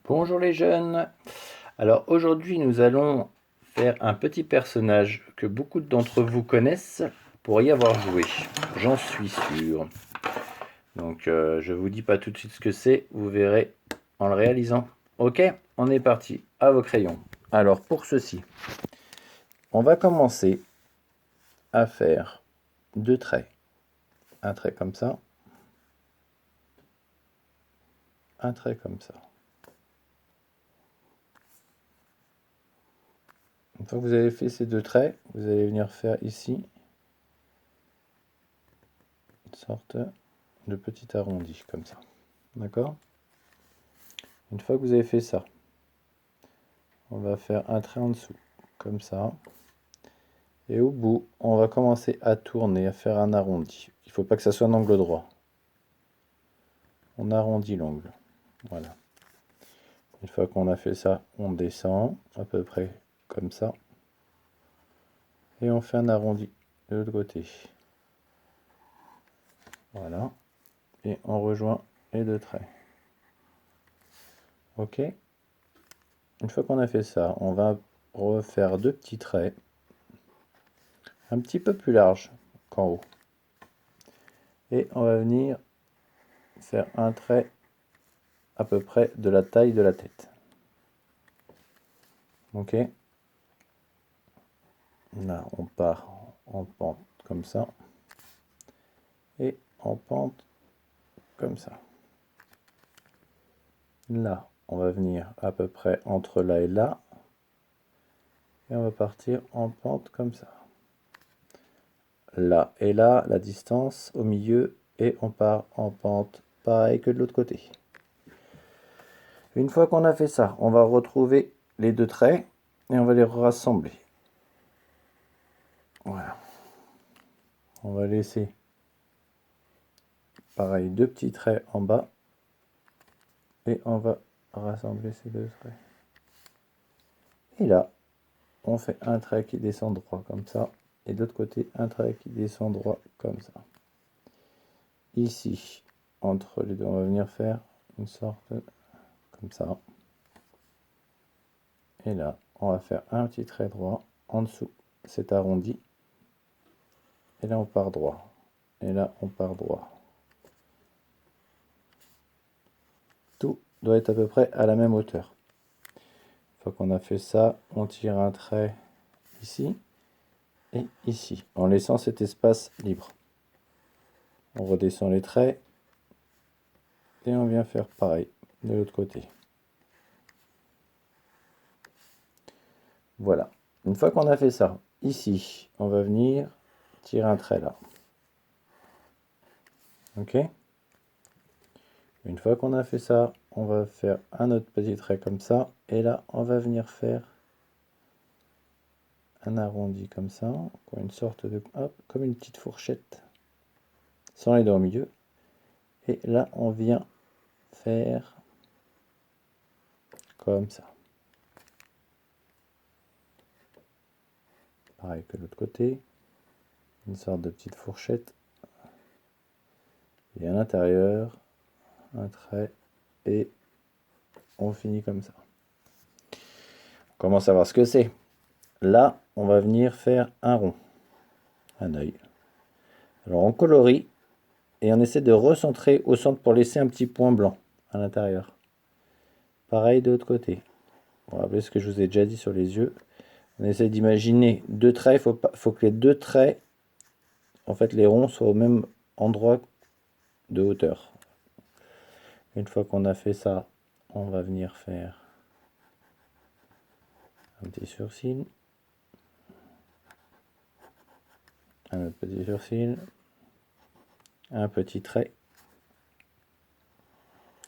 Bonjour les jeunes. Alors aujourd'hui nous allons faire un petit personnage que beaucoup d'entre vous connaissent pour y avoir joué. J'en suis sûr. Donc je vous dis pas tout de suite ce que c'est, vous verrez en le réalisant. Ok, on est parti, à vos crayons. Alors pour ceci, on va commencer à faire deux traits. Un trait comme ça, un trait comme ça. Une fois que vous avez fait ces deux traits, vous allez venir faire ici une sorte de petit arrondi comme ça. D'accord? Une fois que vous avez fait ça, on va faire un trait en dessous, comme ça. Et au bout, on va commencer à tourner, à faire un arrondi. Il ne faut pas que ça soit un angle droit. On arrondit l'angle. Voilà. Une fois qu'on a fait ça, on descend à peu près comme ça. Et on fait un arrondi de l'autre côté. Voilà. Et on rejoint les deux traits. Ok. Une fois qu'on a fait ça, on va refaire deux petits traits. Un petit peu plus larges qu'en haut. Et on va venir faire un trait à peu près de la taille de la tête. Ok. Là, on part en pente comme ça. Et en pente comme ça. Là, on va venir à peu près entre là et là. Et on va partir en pente comme ça. Là et là, la distance au milieu. Et on part en pente pareil que de l'autre côté. Une fois qu'on a fait ça, on va retrouver les deux traits. Et on va les rassembler. Voilà. On va laisser pareil deux petits traits en bas. Et on va rassembler ces deux traits. Et là, on fait un trait qui descend droit comme ça. Et de l'autre côté, un trait qui descend droit comme ça. Ici, entre les deux, on va venir faire une sorte comme ça. Et là, on va faire un petit trait droit. En dessous, c'est arrondi. Et là, on part droit. Et là, on part droit. Tout doit être à peu près à la même hauteur. Une fois qu'on a fait ça, on tire un trait ici et ici, en laissant cet espace libre. On redescend les traits et on vient faire pareil de l'autre côté. Voilà. Une fois qu'on a fait ça, ici, on va venir tirer un trait là. Ok? Une fois qu'on a fait ça, on va faire un autre petit trait comme ça. Et là, on va venir faire un arrondi comme ça. Une sorte de... Hop, comme une petite fourchette. Sans les doigts au milieu. Et là, on vient faire comme ça. Pareil que l'autre côté. Une sorte de petite fourchette. Et à l'intérieur, un trait. Et on finit comme ça. On commence à voir ce que c'est. Là, on va venir faire un rond. Un œil. Alors on colorie. Et on essaie de recentrer au centre pour laisser un petit point blanc à l'intérieur. Pareil de l'autre côté. Vous vous rappelez ce que je vous ai déjà dit sur les yeux. On essaie d'imaginer deux traits. Il faut que les deux traits, en fait les ronds, soient au même endroit de hauteur. Une fois qu'on a fait ça, on va venir faire un petit sourcil. Un autre petit sourcil. Un petit trait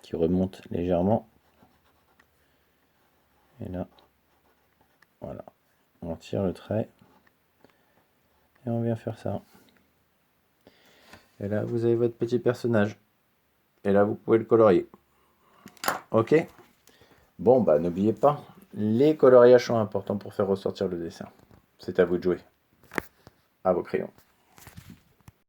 qui remonte légèrement. Et là, voilà. On tire le trait. Et on vient faire ça. Et là, vous avez votre petit personnage. Et là, vous pouvez le colorier. Ok? Bon, bah n'oubliez pas, les coloriages sont importants pour faire ressortir le dessin. C'est à vous de jouer. À vos crayons.